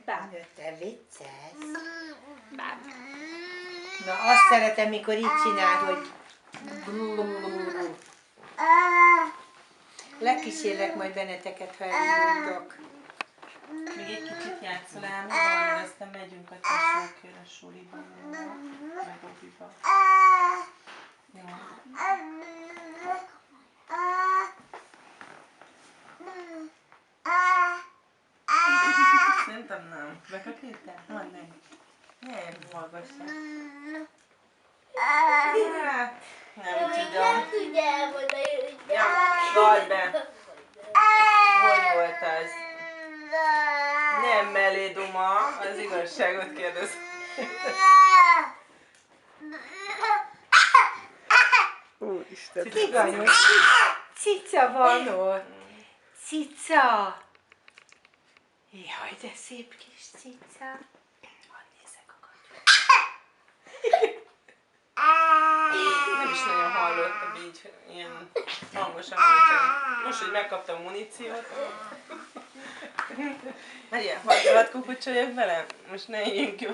Bám. Te vicces. Bám. Na azt szeretem, mikor így csinál, hogy lekísérlek majd benneteket, ha elindultok. Még egy kicsit játszol Ámival, aztán megyünk a tesókért a suliba, meg Obiba. Ja. Szerintem nem. Bekakírtál? Mondd meg. Ne, hallgassál. Nem tudom. Tudja elmondani, hogy Ja, vald be. Hogy volt az? Nem melléduma, az igazságot kérdez. Úristen. Ki van ott? Cica van ott. Cica. Jaj, de szép kis cica. Hadd nézzek a Nem is nagyon hallottam így ilyen hangosan, hogy most, hogy megkaptam a muníciót. Maria, hadd kukucsoljak vele? Most ne éljünk jó.